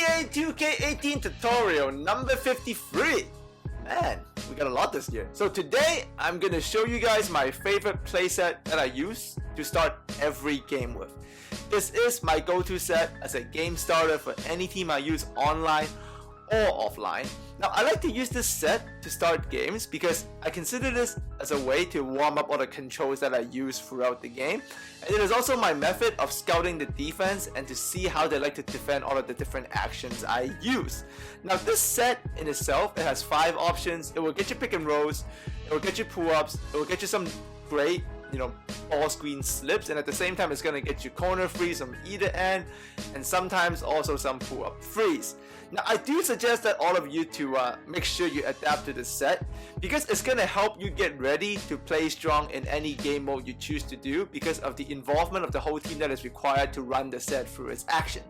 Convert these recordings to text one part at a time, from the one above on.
NBA 2K18 tutorial number 53. Man, we got a lot this year. So today, I'm gonna show you guys my favorite playset that I use to start every game with. This is my go-to set as a game starter for any team I use online or offline. Now, I like to use this set to start games because I consider this as a way to warm up all the controls that I use throughout the game. And it is also my method of scouting the defense and to see how they like to defend all of the different actions I use. Now, this set in itself, it has 5 options. It will get you pick and rolls, it will get you pull-ups, it will get you some great ball screen slips, and at the same time it's going to get you corner frees from either end, and sometimes also some pull-up frees. Now, I do suggest that all of you to make sure you adapt to this set because it's going to help you get ready to play strong in any game mode you choose to do because of the involvement of the whole team that is required to run the set through its actions.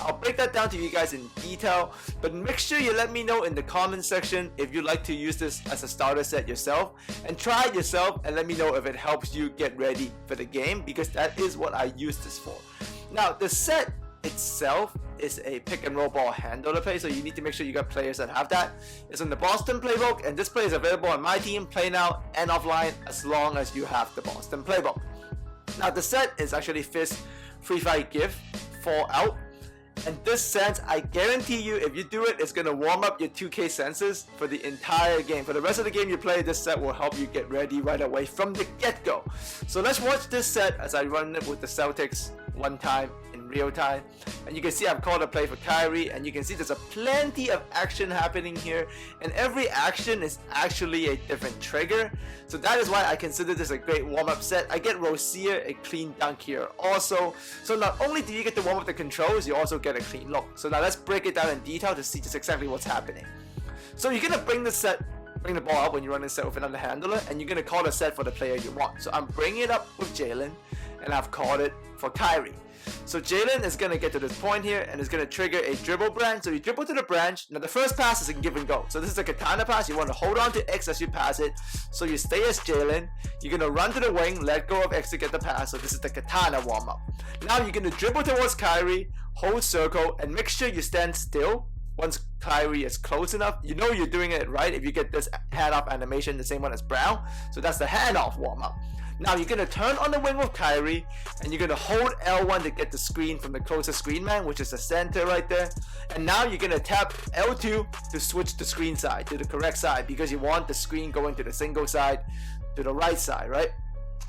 I'll break that down to you guys in detail, but make sure you let me know in the comment section if you'd like to use this as a starter set yourself, and try it yourself and let me know if it helps you get ready for the game because that is what I use this for. Now, the set itself is a pick and roll ball handler play, so you need to make sure you got players that have that. It's in the Boston playbook, and this play is available on my team, play now and offline, as long as you have the Boston playbook. Now, the set is actually Fist Free Fight Gift 4 out, and this sense, I guarantee you, if you do it, it's going to warm up your 2K senses for the entire game. For the rest of the game you play, this set will help you get ready right away from the get-go. So let's watch this set as I run it with the Celtics one time in real time. And you can see I've called a play for Kyrie, and you can see there's a plenty of action happening here, and every action is actually a different trigger. So that is why I consider this a great warm-up set. I get Rozier a clean dunk here also. So not only do you get to warm up the controls, you also get a clean look. So now let's break it down in detail to see just exactly what's happening. So you're gonna bring the ball up when you run this set with another handler, and you're gonna call the set for the player you want. So I'm bringing it up with Jalen, and I've called it for Kyrie. So Jalen is going to get to this point here and is going to trigger a dribble branch. So you dribble to the branch. Now the first pass is a give and go. So this is a Katana Pass. You want to hold on to X as you pass it. So you stay as Jalen. You're going to run to the wing, let go of X to get the pass. So this is the Katana warm up. Now you're going to dribble towards Kyrie, hold circle, and make sure you stand still. Once Kyrie is close enough, you know you're doing it right if you get this handoff animation, the same one as Brown. So that's the handoff warm up. Now you're going to turn on the wing with Kyrie, and you're going to hold L1 to get the screen from the closest screen man, which is the center right there. And now you're going to tap L2 to switch the screen side to the correct side because you want the screen going to the single side, to the right side, right?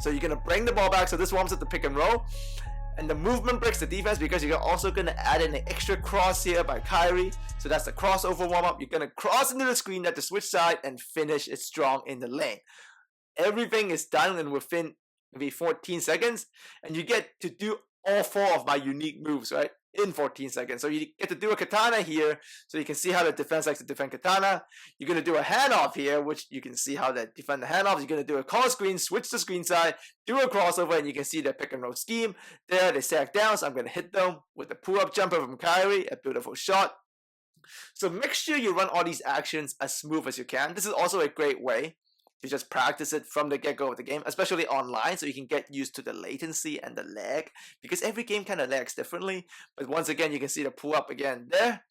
So you're going to bring the ball back, so this warms up the pick and roll. And the movement breaks the defense because you're also going to add in an extra cross here by Kyrie. So that's the crossover warm-up. You're going to cross into the screen at the switch side and finish it strong in the lane. Everything is done in within maybe 14 seconds. And you get to do all 4 of my unique moves, right? In 14 seconds. So you get to do a Katana here. So you can see how the defense likes to defend Katana. You're going to do a handoff here, which you can see how they defend the handoff. You're going to do a call screen, switch the screen side, do a crossover, and you can see the pick and roll scheme. There, they sack down, so I'm going to hit them with the pull-up jumper from Kyrie. A beautiful shot. So make sure you run all these actions as smooth as you can. This is also a great way to just practice it from the get-go of the game, especially online, so you can get used to the latency and the lag, because every game kind of lags differently. But once again, you can see the pull-up again there.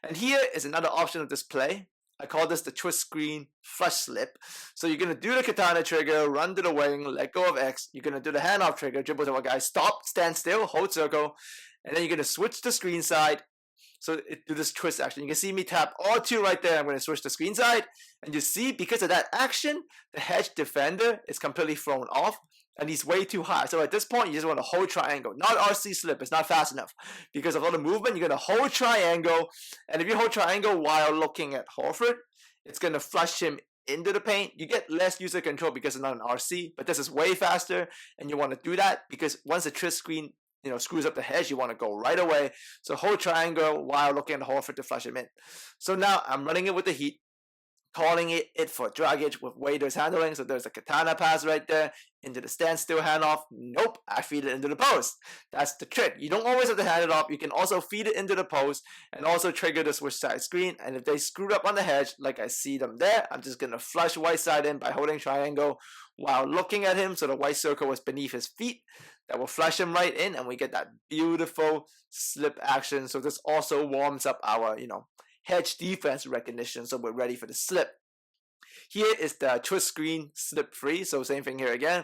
And here is another option of this play. I call this the twist screen flush slip. So you're going to do the Katana trigger, run to the wing, let go of X. You're going to do the handoff trigger, dribble to a guy, stop, stand still, hold circle, and then you're going to switch the screen side. So do this twist action. You can see me tap R2 right there. I'm going to switch the screen side. And you see, because of that action, the hedge defender is completely thrown off. And he's way too high. So at this point, you just want to hold triangle. Not RC slip. It's not fast enough. Because of all the movement, you're going to hold triangle. And if you hold triangle while looking at Horford, it's going to flush him into the paint. You get less user control because it's not an RC. But this is way faster. And you want to do that because once the twist screen screws up the hedge, you want to go right away. So hold triangle while looking at Horford to flush him in. So now I'm running it with the Heat, calling it for Dragic with Wader's handling. So there's a Katana Pass right there into the standstill handoff. Nope, I feed it into the post. That's the trick. You don't always have to hand it off. You can also feed it into the post and also trigger the switch side screen. And if they screwed up on the hedge, like I see them there, I'm just going to flush white side in by holding triangle while looking at him. So the white circle was beneath his feet. that will flash him right in, and we get that beautiful slip action. So this also warms up our, hedge defense recognition, so we're ready for the slip. Here is the twist screen slip free, so same thing here again.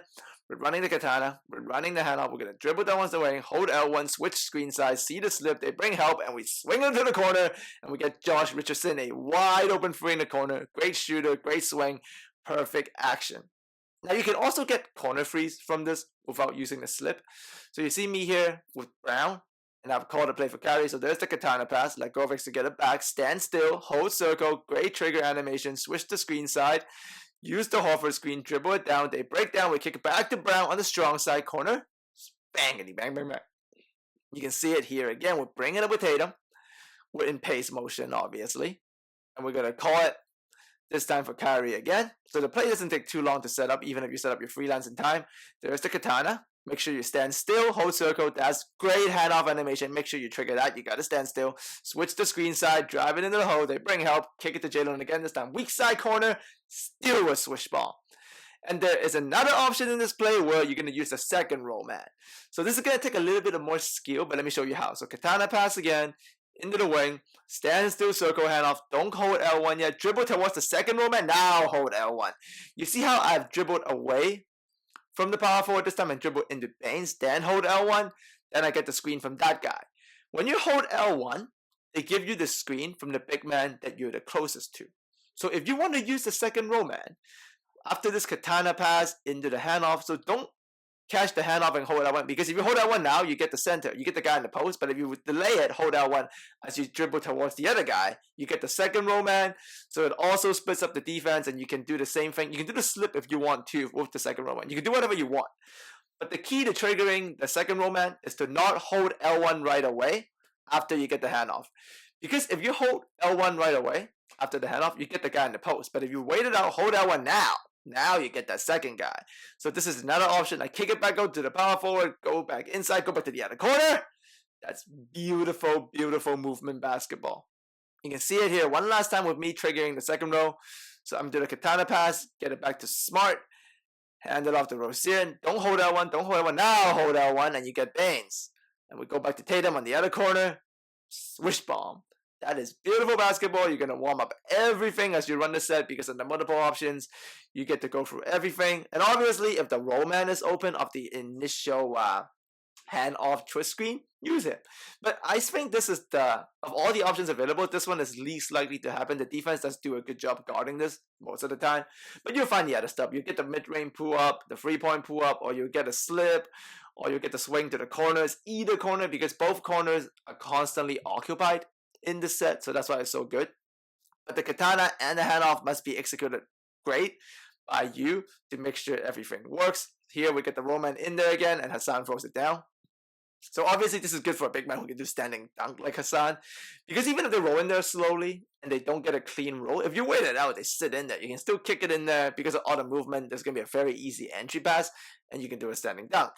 We're running the katana, we're running the handoff, we're going to dribble down once away, hold L1, switch screen size, see the slip, they bring help, and we swing into the corner, and we get Josh Richardson, a wide open free in the corner. Great shooter, great swing, perfect action. Now you can also get corner frees from this without using the slip. So you see me here with Brown, and I've called a play for carry. So there's the Katana Pass, let go of X to get it back, stand still, hold circle, great trigger animation, switch the screen side, use the Horford screen, dribble it down, they break down, we kick it back to Brown on the strong side corner, bangity, bang, bang, bang. You can see it here again, we're bringing it with Tatum, we're in pace motion obviously, and we're going to call it this time for carry again. So the play doesn't take too long to set up, even if you set up your freelance in time. There's the Katana. Make sure you stand still, hold circle. That's great handoff animation. Make sure you trigger that. You gotta stand still. Switch the screen side, drive it into the hole. They bring help. Kick it to Jalen again. This time weak side corner. Still a swish ball. And there is another option in this play where you're going to use the second roll man. So this is going to take a little bit of more skill, but let me show you how. So Katana Pass again, into the wing, stand still, circle, handoff, don't hold L1 yet, dribble towards the second roll man, now hold L1. You see how I've dribbled away from the power forward this time and dribble into Baines, then hold L1, then I get the screen from that guy. When you hold L1, they give you the screen from the big man that you're the closest to. So if you want to use the second roll man, after this Katana Pass into the handoff, so don't catch the handoff and hold L1, because if you hold L1 now, you get the center, you get the guy in the post, but if you delay it, hold L1 as you dribble towards the other guy, you get the second roll man, so it also splits up the defense, and you can do the same thing. You can do the slip if you want to with the second roll man. You can do whatever you want. But the key to triggering the second roll man is to not hold L1 right away after you get the handoff. Because if you hold L1 right away after the handoff, you get the guy in the post. But if you wait it out, hold L1 now you get that second guy. So this is another option. I kick it back out to the power forward, go back inside, go back to the other corner. That's beautiful, beautiful movement basketball. You can see it here one last time with me triggering the second row. So I'm doing a Katana Pass, get it back to Smart, hand it off to Rosier. Don't hold L1, don't hold L1, now hold L1, and you get Baines. And we go back to Tatum on the other corner, swish bomb. That is beautiful basketball. You're going to warm up everything as you run the set because of the multiple options. You get to go through everything. And obviously, if the roll man is open of the initial hand-off twist screen, use it. But I think this is of all the options available, this one is least likely to happen. The defense does do a good job guarding this most of the time. But you'll find the other stuff. You get the mid-range pull-up, the three-point pull-up, or you get a slip, or you get the swing to the corners, either corner, because both corners are constantly occupied in the set, so that's why it's so good. But the Katana and the handoff must be executed great by you to make sure everything works. Here we get the roll man in there again, and Hassan throws it down. So obviously this is good for a big man who can do standing dunk like Hassan, because even if they roll in there slowly and they don't get a clean roll, if you wait it out, they sit in there, you can still kick it in there because of all the movement. There's going to be a very easy entry pass, and you can do a standing dunk.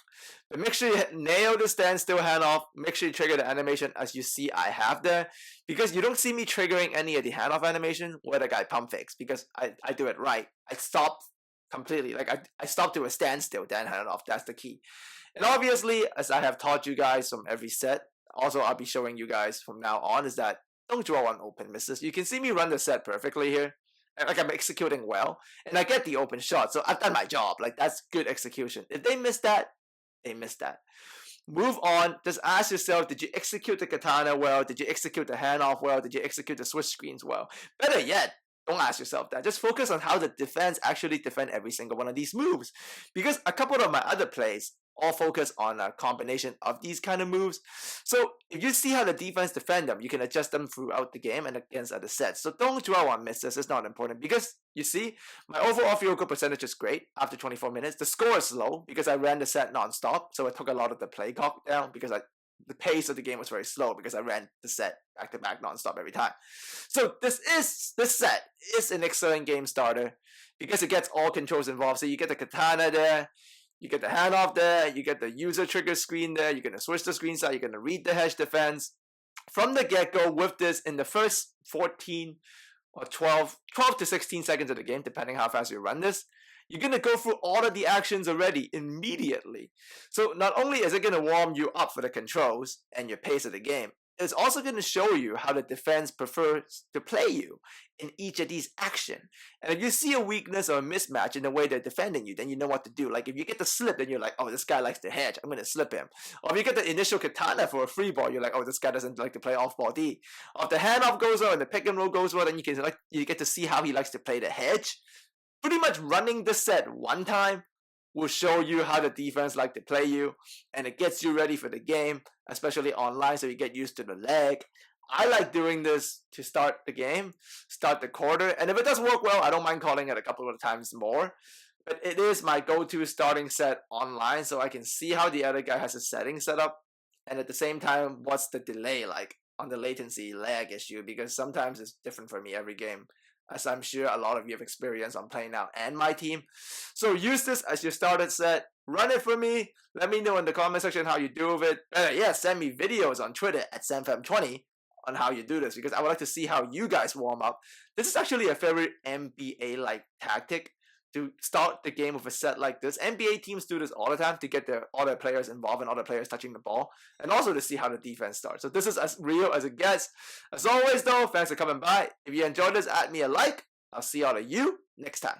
But make sure you nail the stand still handoff. Make sure you trigger the animation as you see I have there, because you don't see me triggering any of the handoff animation where the guy pump fakes, because I do it right. I stop completely, like I stop to a standstill, then handoff. That's the key. And obviously, as I have taught you guys from every set, also I'll be showing you guys from now on, is that don't draw on open misses. You can see me run the set perfectly here. Like I'm executing well, and I get the open shot, so I've done my job. Like that's good execution. If they miss that, they miss that. Move on. Just ask yourself, did you execute the Katana well? Did you execute the handoff well? Did you execute the switch screens well? Better yet, don't ask yourself that. Just focus on how the defense actually defend every single one of these moves. Because a couple of my other plays all focus on a combination of these kind of moves. So if you see how the defense defend them, you can adjust them throughout the game and against other sets. So don't dwell on misses. It's not important, because you see my overall field goal percentage is great after 24 minutes. The score is low because I ran the set non-stop, so I took a lot of the play clock down because the pace of the game was very slow because I ran the set back to back non-stop every time. So this set is an excellent game starter because it gets all controls involved. So you get the Katana there, you get the handoff there, you get the user trigger screen there, you're going to switch the screen side, you're going to read the hedge defense. From the get-go with this, in the first 14 or 12 to 16 seconds of the game, depending how fast you run this, you're going to go through all of the actions already immediately. So not only is it going to warm you up for the controls and your pace of the game, it's also going to show you how the defense prefers to play you in each of these actions. And if you see a weakness or a mismatch in the way they're defending you, then you know what to do. Like if you get the slip, then you're like, oh, this guy likes to hedge, I'm going to slip him. Or if you get the initial katana for a free ball, you're like, oh, this guy doesn't like to play off-ball D. Or if the handoff goes well and the pick and roll goes well, then you get to see how he likes to play the hedge. Pretty much running the set one time will show you how the defense like to play you, and it gets you ready for the game, especially online, so you get used to the lag. I like doing this to start the game, start the quarter, and if it does work well, I don't mind calling it a couple of times more. But it is my go-to starting set online, so I can see how the other guy has a setting set up, and at the same time, what's the delay like on the latency lag issue, because sometimes it's different for me every game, as I'm sure a lot of you have experienced on playing now and my team. So use this as your started set. Run it for me. Let me know in the comment section how you do with it. Yeah, send me videos on Twitter at SamFam20 on how you do this, because I would like to see how you guys warm up. This is actually a very NBA-like tactic to start the game with a set like this. NBA teams do this all the time to get all their players involved and all their players touching the ball, and also to see how the defense starts. So this is as real as it gets. As always though, thanks for coming by. If you enjoyed this, add me a like. I'll see all of you next time.